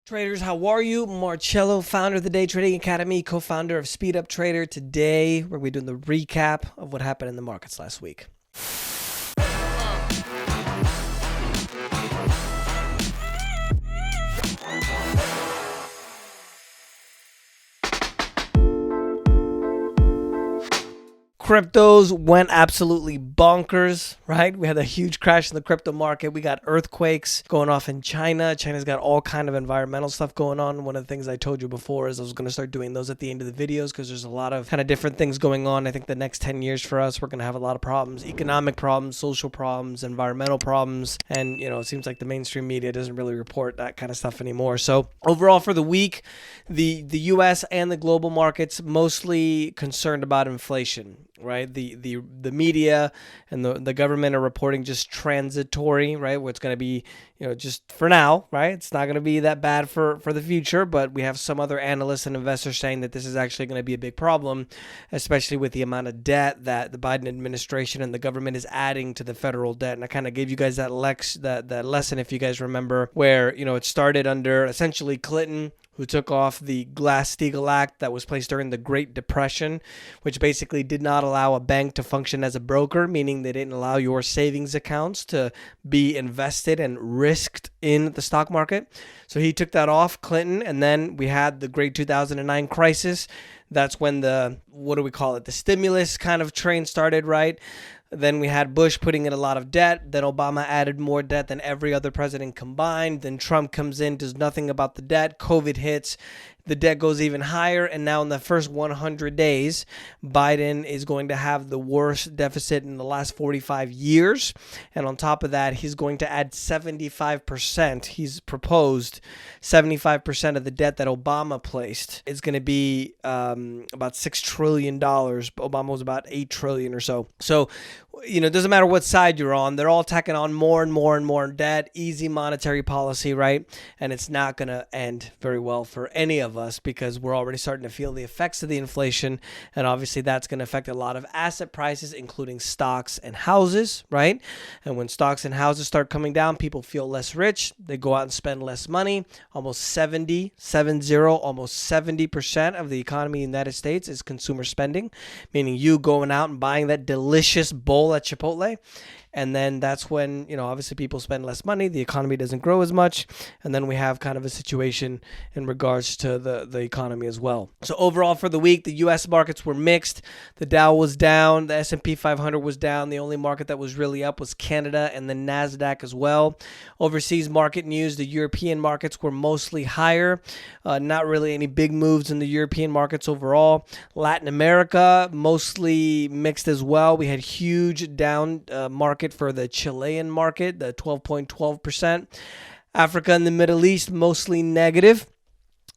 Traders, how are you? Marcello, founder of the Day Trading Academy, co-founder of Speed Up Trader. Today, we're going to be doing the recap of what happened in the markets last week. Cryptos went absolutely bonkers, right? We had a huge crash in the crypto market. We got earthquakes going off in China. China's got all kind of environmental stuff going on. One of the things I told you before is I was going to start doing those at the end of the videos because there's a lot of kind of different things going on. I think the next 10 years for us, we're going to have a lot of problems, economic problems, social problems, environmental problems. And, it seems like the mainstream media doesn't really report that kind of stuff anymore. So overall for the week, the US and the global markets mostly concerned about inflation. Right, the media and the government are reporting just transitory, right? Where it's going to be, just for now, right? It's not going to be that bad for the future, but we have some other analysts and investors saying that this is actually going to be a big problem, especially with the amount of debt that the Biden administration and the government is adding to the federal debt. And I kind of gave you guys that lesson, if you guys remember, where it started under essentially Clinton, who took off the Glass-Steagall Act that was placed during the Great Depression, which basically did not allow a bank to function as a broker, meaning they didn't allow your savings accounts to be invested and risked in the stock market. So he took that off, Clinton, and then we had the great 2009 crisis. That's when the stimulus kind of train started, right? Then we had Bush putting in a lot of debt. Then Obama added more debt than every other president combined. Then Trump comes in, does nothing about the debt. COVID hits. The debt goes even higher. And now in the first 100 days, Biden is going to have the worst deficit in the last 45 years. And on top of that, he's going to add 75%. He's proposed 75% of the debt that Obama placed is going to be about $6 trillion. Obama was about $8 trillion or so. So, it doesn't matter what side you're on. They're all tacking on more and more and more debt, easy monetary policy, right? And it's not going to end very well for any of us because we're already starting to feel the effects of the inflation. And obviously that's going to affect a lot of asset prices, including stocks and houses, right? And when stocks and houses start coming down, people feel less rich. They go out and spend less money. Almost 70% of the economy in the United States is consumer spending, meaning you going out and buying that delicious bowl at Chipotle. And then that's when, obviously people spend less money. The economy doesn't grow as much. And then we have kind of a situation in regards to the economy as well. So overall for the week, the U.S. markets were mixed. The Dow was down. The S&P 500 was down. The only market that was really up was Canada and the NASDAQ as well. Overseas market news, the European markets were mostly higher. Not really any big moves in the European markets overall. Latin America, mostly mixed as well. We had huge down market for the Chilean market, the 12.12%. Africa and the Middle East, mostly negative.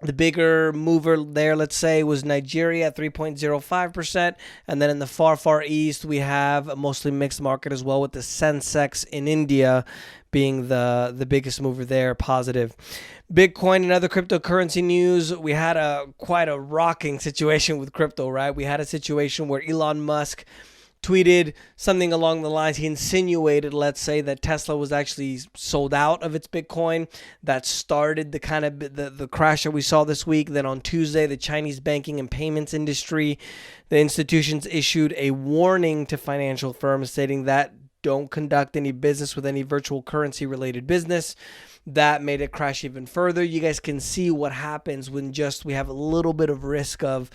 The bigger mover there, let's say, was Nigeria at 3.05%. And then in the far east, we have a mostly mixed market as well, with the Sensex in India being the biggest mover there, positive. Bitcoin and other cryptocurrency news, we had quite a rocking situation with crypto, right? We had a situation where Elon Musk tweeted something along the lines, he insinuated, let's say, that Tesla was actually sold out of its Bitcoin. That started the kind of the crash that we saw this week. Then on Tuesday, the Chinese banking and payments industry, the institutions issued a warning to financial firms stating that don't conduct any business with any virtual currency related business. That made it crash even further. You guys can see what happens when we have a little bit of risk of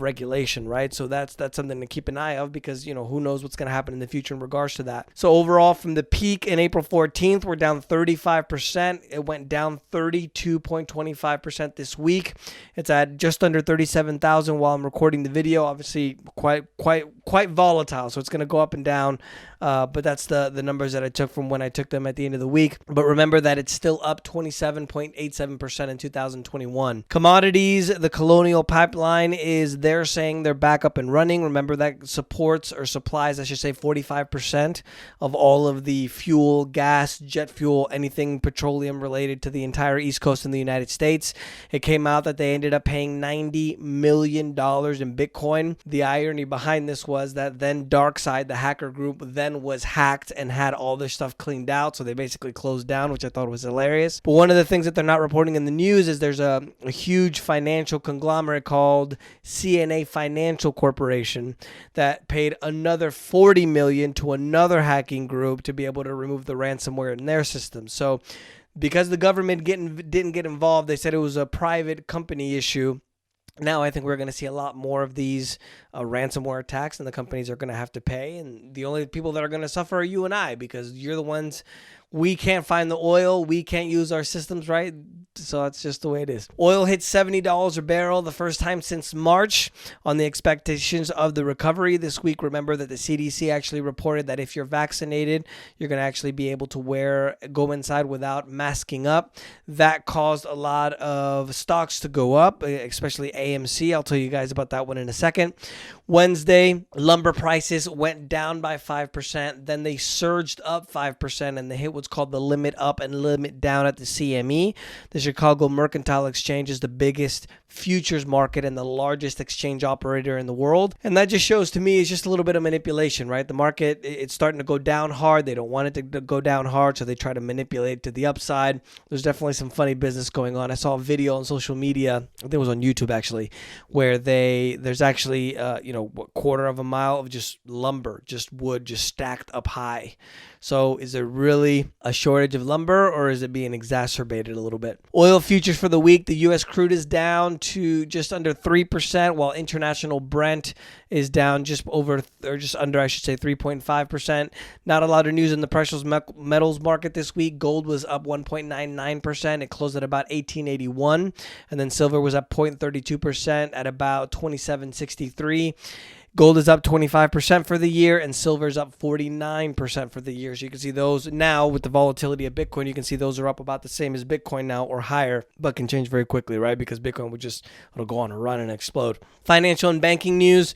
regulation, right? So that's something to keep an eye of because, who knows what's going to happen in the future in regards to that. So overall, from the peak in April 14th, we're down 35%. It went down 32.25% this week. It's at just under 37,000 while I'm recording the video. Obviously, quite volatile. So it's going to go up and down. But that's the numbers that I took from when I took them at the end of the week. But remember that it's still up 27.87% in 2021. Commodities, the Colonial Pipeline they're saying they're back up and running. Remember that supports or supplies, I should say, 45% of all of the fuel, gas, jet fuel, anything petroleum related to the entire East Coast in the United States. It came out that they ended up paying $90 million in Bitcoin. The irony behind this was that then DarkSide, the hacker group, then then was hacked and had all their stuff cleaned out. So they basically closed down, which I thought was hilarious. But one of the things that they're not reporting in the news is there's a huge financial conglomerate called CNA Financial Corporation that paid another $40 million to another hacking group to be able to remove the ransomware in their system. So because the government didn't get involved, they said it was a private company issue. Now I think we're going to see a lot more of these ransomware attacks, and the companies are going to have to pay. And the only people that are going to suffer are you and I, because you're the ones. We can't find the oil. We can't use our systems, right? So that's just the way it is. Oil hit $70 a barrel, the first time since March, on the expectations of the recovery this week. Remember that the CDC actually reported that if you're vaccinated, you're going to actually be able to go inside without masking up. That caused a lot of stocks to go up, especially AMC. I'll tell you guys about that one in a second. Wednesday, lumber prices went down by 5%. Then they surged up 5%, and they hit what's called the limit up and limit down at the CME. The Chicago Mercantile Exchange is the biggest futures market and the largest exchange operator in the world. And that just shows to me it's just a little bit of manipulation, right? The market, it's starting to go down hard. They don't want it to go down hard, so they try to manipulate to the upside. There's definitely some funny business going on. I saw a video on social media, I think it was on YouTube actually, where there's actually a quarter of a mile of just lumber, just wood, just stacked up high. So is there really a shortage of lumber, or is it being exacerbated a little bit? Oil futures for the week, the U.S. crude is down to just under 3%, while international Brent is down just under, 3.5%. Not a lot of news in the precious metals market this week. Gold was up 1.99%. It closed at about 1881. And then silver was up 0.32% at about 27.63. Gold is up 25% for the year, and silver is up 49% for the year. So you can see those now with the volatility of Bitcoin. You can see those are up about the same as Bitcoin now, or higher, but can change very quickly, right? Because Bitcoin it'll go on a run and explode. Financial and banking news.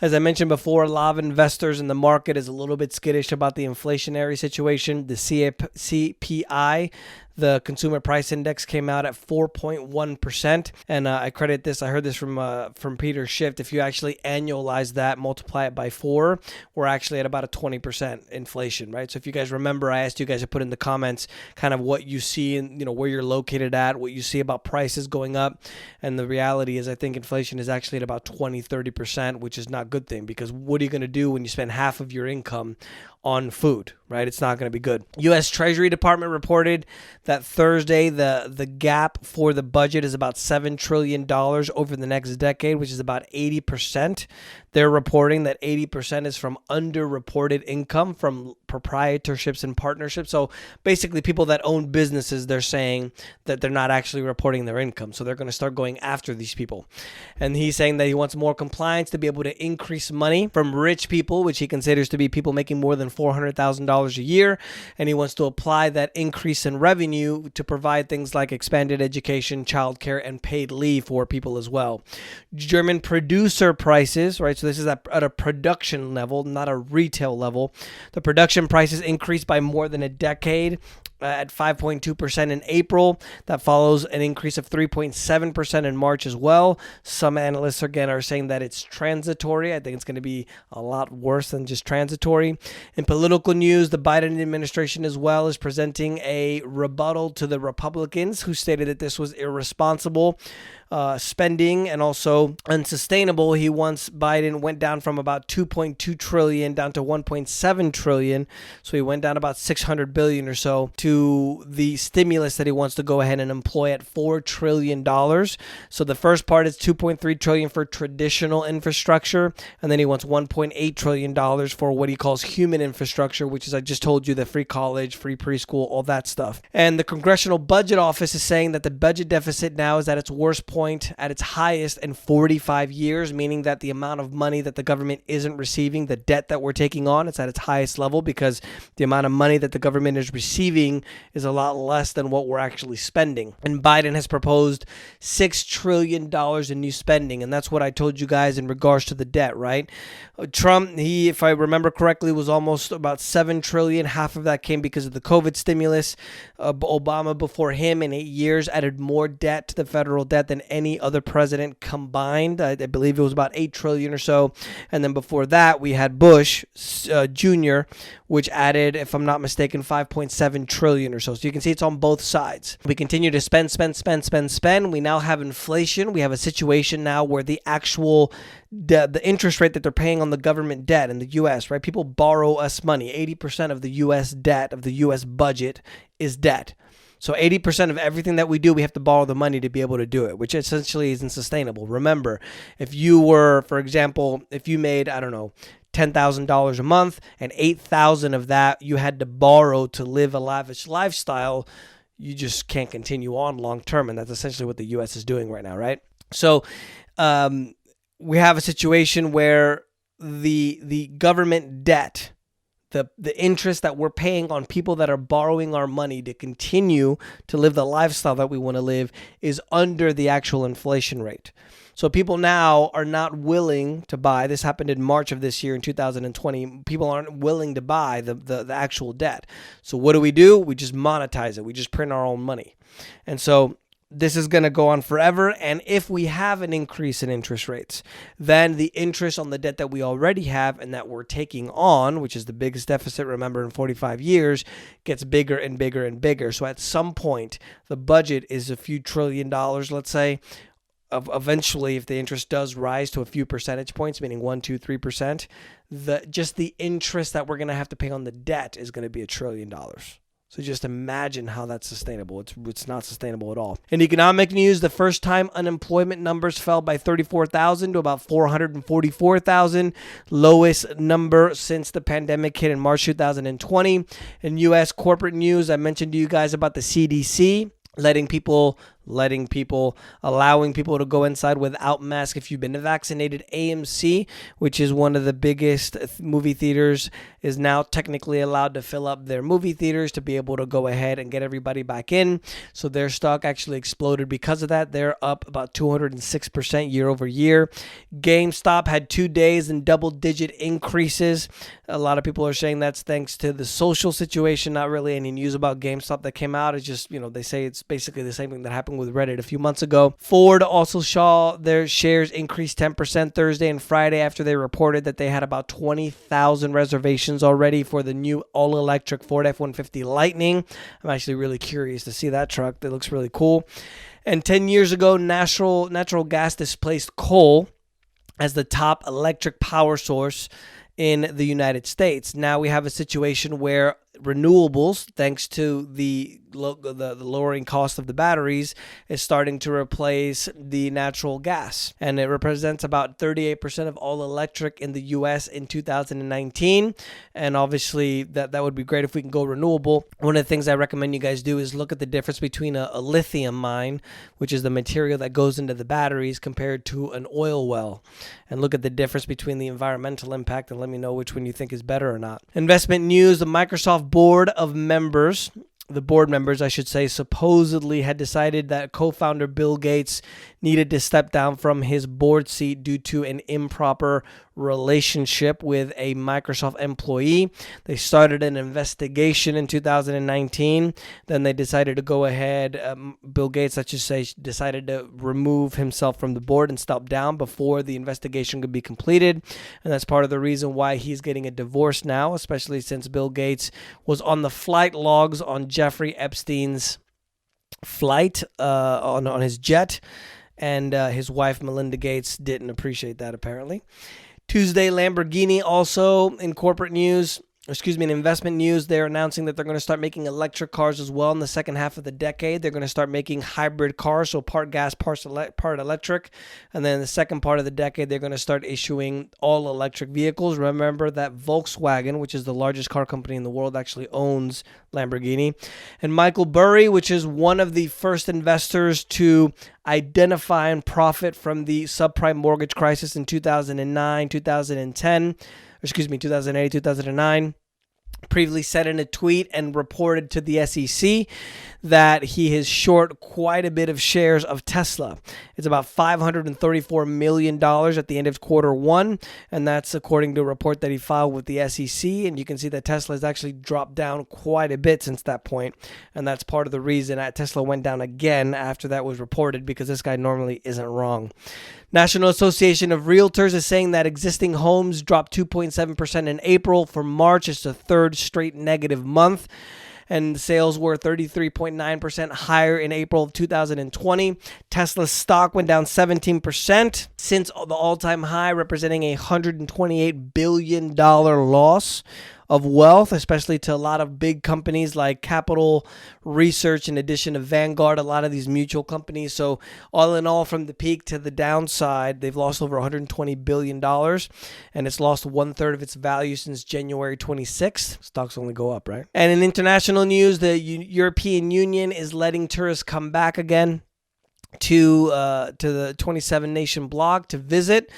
As I mentioned before, a lot of investors in the market is a little bit skittish about the inflationary situation. The CPI, the consumer price index, came out at 4.1%. And I credit this. I heard this from Peter Schiff. If you actually annualize that, multiply it by 4, we're actually at about a 20% inflation, right? So if you guys remember, I asked you guys to put in the comments kind of what you see and where you're located at, what you see about prices going up. And the reality is I think inflation is actually at about 20-30%, which is not a good thing, because what are you going to do when you spend half of your income on food, right? It's not going to be good. U.S. Treasury Department reported that Thursday the gap for the budget is about $7 trillion over the next decade, which is about 80%. They're reporting that 80% is from underreported income from proprietorships and partnerships. So basically people that own businesses, they're saying that they're not actually reporting their income. So they're going to start going after these people. And he's saying that he wants more compliance to be able to increase money from rich people, which he considers to be people making more than $400,000 a year. And he wants to apply that increase in revenue to provide things like expanded education, childcare, and paid leave for people as well. German producer prices, right? So this is at a production level, not a retail level. The production prices increased by more than a decade at 5.2% in April. That follows an increase of 3.7% in March as well. Some analysts again are saying that it's transitory. I think it's going to be a lot worse than just transitory. In political news, the Biden administration as well is presenting a rebuttal to the Republicans, who stated that this was irresponsible spending and also unsustainable. Biden went down from about 2.2 trillion down to 1.7 trillion. So he went down about 600 billion or so to the stimulus that he wants to go ahead and employ at $4 trillion. So the first part is 2.3 trillion for traditional infrastructure. And then he wants $1.8 trillion for what he calls human infrastructure, which is, I just told you, the free college, free preschool, all that stuff. And the Congressional Budget Office is saying that the budget deficit now is at its worst point, at its highest in 45 years, meaning that the amount of money that the government isn't receiving, the debt that we're taking on, it's at its highest level, because the amount of money that the government is receiving is a lot less than what we're actually spending. And Biden has proposed $6 trillion in new spending, and that's what I told you guys in regards to the debt, right? Trump, if I remember correctly, was almost about $7 trillion. Half of that came because of the COVID stimulus. Obama, before him, in 8 years, added more debt to the federal debt than any other president combined. I believe it was about $8 trillion or so. And then before that, we had Bush Jr., which added, if I'm not mistaken, $5.7 trillion or so. So you can see it's on both sides. We continue to spend. We now have inflation. We have a situation now where the actual the interest rate that they're paying on the government debt in the U.S., right? People borrow us money. 80% of the U.S. debt, of the U.S. budget, is debt. So 80% of everything that we do, we have to borrow the money to be able to do it, which essentially isn't sustainable. Remember, if you were, for example, if you made, I don't know, $10,000 a month and $8,000 of that you had to borrow to live a lavish lifestyle, you just can't continue on long term. And that's essentially what the U.S. is doing right now, right? So we have a situation where the government debt, the interest that we're paying on people that are borrowing our money to continue to live the lifestyle that we want to live, is under the actual inflation rate. So people now are not willing to buy. This happened in March of this year in 2020. People aren't willing to buy the actual debt. So what do? We just monetize it. We just print our own money. And so this is going to go on forever. And if we have an increase in interest rates, then the interest on the debt that we already have and that we're taking on, which is the biggest deficit, remember, in 45 years, gets bigger and bigger and bigger. So at some point, the budget is a few $1 trillion, let's say. Eventually, if the interest does rise to a few percentage points, meaning 1, 2, 3%, just the interest that we're going to have to pay on the debt is going to be $1 trillion. So just imagine how that's sustainable. It's not sustainable at all. In economic news, the first time unemployment numbers fell by 34,000 to about 444,000, lowest number since the pandemic hit in March 2020. In U.S. corporate news, I mentioned to you guys about the CDC allowing people to go inside without masks if you've been vaccinated. AMC, which is one of the biggest movie theaters, is now technically allowed to fill up their movie theaters to be able to go ahead and get everybody back in. So their stock actually exploded because of that. They're up about 206% year over year. GameStop had 2 days in double-digit increases. A lot of people are saying that's thanks to the social situation. Not really any news about GameStop that came out. It's just, they say it's basically the same thing that happened with Reddit a few months ago. Ford also saw their shares increase 10% Thursday and Friday after they reported that they had about 20,000 reservations already for the new all-electric Ford F-150 Lightning. I'm actually really curious to see that truck. That looks really cool. And 10 years ago, natural gas displaced coal as the top electric power source in the United States. Now we have a situation where renewables, thanks to the lowering cost of the batteries, is starting to replace the natural gas. And it represents about 38% of all electric in the U.S. in 2019. And obviously, that would be great if we can go renewable. One of the things I recommend you guys do is look at the difference between a lithium mine, which is the material that goes into the batteries, compared to an oil well. And look at the difference between the environmental impact and let me know which one you think is better or not. Investment news, the Microsoft board members, supposedly had decided that co-founder Bill Gates needed to step down from his board seat due to an improper relationship with a Microsoft employee. They started an investigation in 2019. Then they decided to go ahead. Bill Gates, decided to remove himself from the board and step down before the investigation could be completed. And that's part of the reason why he's getting a divorce now, especially since Bill Gates was on the flight logs on Jeffrey Epstein's flight on his jet. And his wife, Melinda Gates, didn't appreciate that, apparently. Tuesday, Lamborghini also in investment news, they're announcing that they're going to start making electric cars as well in the second half of the decade. They're going to start making hybrid cars, so part gas, part electric. And then in the second part of the decade, they're going to start issuing all electric vehicles. Remember that Volkswagen, which is the largest car company in the world, actually owns Lamborghini. And Michael Burry, which is one of the first investors to identify and profit from the subprime mortgage crisis in 2008, 2009, previously said in a tweet and reported to the SEC that he is short quite a bit of shares of Tesla. It's about $534 million at the end of quarter one, and that's according to a report that he filed with the SEC. And you can see that Tesla has actually dropped down quite a bit since that point, and that's part of the reason that Tesla went down again after that was reported, because this guy normally isn't wrong. National Association of Realtors is saying that existing homes dropped 2.7% in April. For March, it's the third straight negative month. And sales were 33.9% higher in April of 2020. Tesla's stock went down 17% since the all-time high, representing a $128 billion loss of wealth, especially to a lot of big companies like Capital Research, in addition to Vanguard, a lot of these mutual companies. So all in all, from the peak to the downside, they've lost over $120 billion, and it's lost 1/3 of its value since January 26th. Stocks only go up, right? And in international news, the European Union is letting tourists come back again to the 27-nation bloc to visit.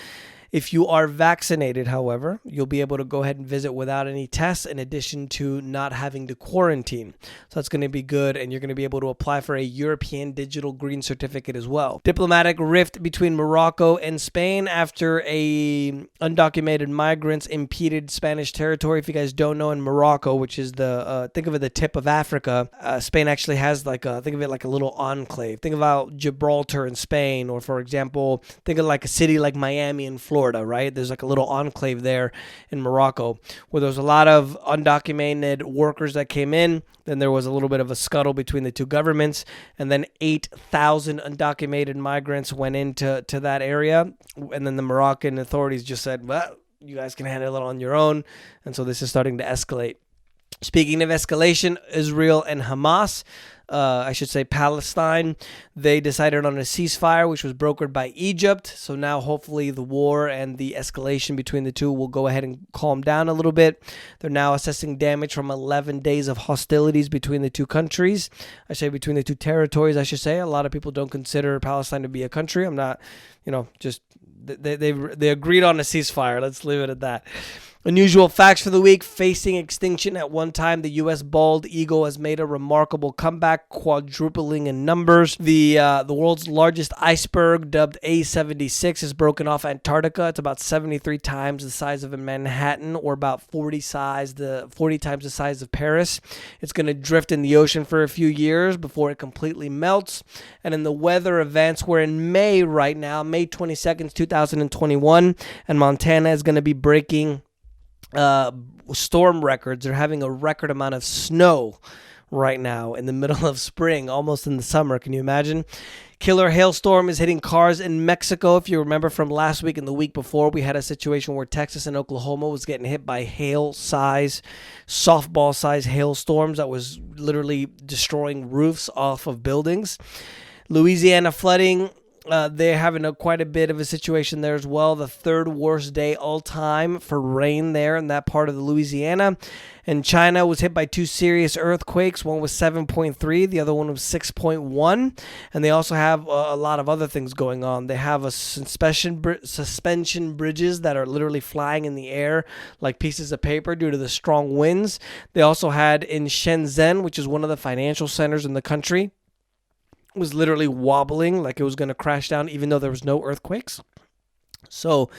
If you are vaccinated, however, you'll be able to go ahead and visit without any tests, in addition to not having to quarantine. So that's going to be good, and you're going to be able to apply for a European Digital Green Certificate as well. Diplomatic rift between Morocco and Spain after undocumented migrants impeded Spanish territory. If you guys don't know, in Morocco, which is think of it the tip of Africa, Spain actually has think of it like a little enclave. Think about Gibraltar in Spain, or for example, think of like a city like Miami in Florida, right? There's like a little enclave there in Morocco where there's a lot of undocumented workers that came in. Then there was a little bit of a scuttle between the two governments, and then 8,000 undocumented migrants went into that area, and then the Moroccan authorities just said, well, you guys can handle it on your own. And so this is starting to escalate. Speaking of escalation, Israel and Hamas, Palestine, they decided on a ceasefire, which was brokered by Egypt. So now hopefully the war and the escalation between the two will go ahead and calm down a little bit. They're now assessing damage from 11 days of hostilities between the two countries. Between the two territories, I should say. A lot of people don't consider Palestine to be a country. I'm not, just they agreed on a ceasefire. Let's leave it at that. Unusual facts for the week. Facing extinction at one time, the U.S. bald eagle has made a remarkable comeback, quadrupling in numbers. The world's largest iceberg, dubbed A76, is broken off Antarctica. It's about 73 times the size of Manhattan, or about 40 times the size of Paris. It's going to drift in the ocean for a few years before it completely melts. And in the weather events, we're in May right now, May 22nd, 2021, and Montana is going to be breaking storm records. They're having a record amount of snow right now in the middle of spring, almost in the summer. Can you imagine? Killer hailstorm is hitting cars in Mexico. If you remember from last week and the week before, we had a situation where Texas and Oklahoma was getting hit by softball-size hailstorms that was literally destroying roofs off of buildings. Louisiana flooding. They're having quite a bit of a situation there as well. The third worst day all time for rain there in that part of the Louisiana. And China was hit by two serious earthquakes. One was 7.3, the other one was 6.1. And they also have a lot of other things going on. They have suspension bridges that are literally flying in the air like pieces of paper due to the strong winds. They also had in Shenzhen, which is one of the financial centers in the country, was literally wobbling like it was going to crash down, even though there was no earthquakes. So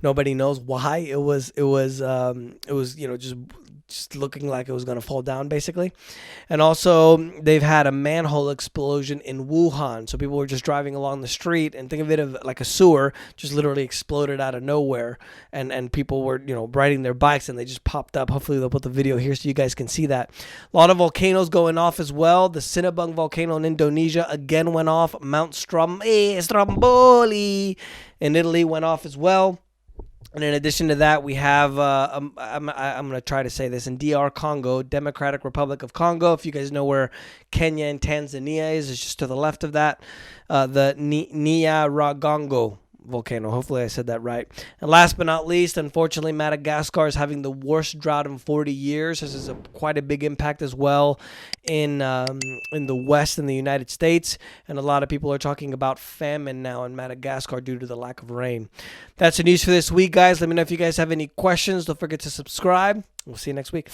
nobody knows why it was just looking like it was going to fall down, basically. And also they've had a manhole explosion in Wuhan. So people were just driving along the street, and think of it of like a sewer just literally exploded out of nowhere, and people were riding their bikes and they just popped up. Hopefully they'll put the video here so you guys can see that. A lot of volcanoes going off as well. The Sinabung volcano in Indonesia again went off. Mount Stromboli in Italy went off as well. And in addition to that, we have, I'm going to try to say this, in DR Congo, Democratic Republic of Congo. If you guys know where Kenya and Tanzania is, it's just to the left of that. The Nyiragongo volcano. Hopefully I said that right. And last but not least, unfortunately, Madagascar is having the worst drought in 40 years. This is quite a big impact as well in the West in the United States. And a lot of people are talking about famine now in Madagascar due to the lack of rain. That's the news for this week, guys. Let me know if you guys have any questions. Don't forget to subscribe. We'll see you next week.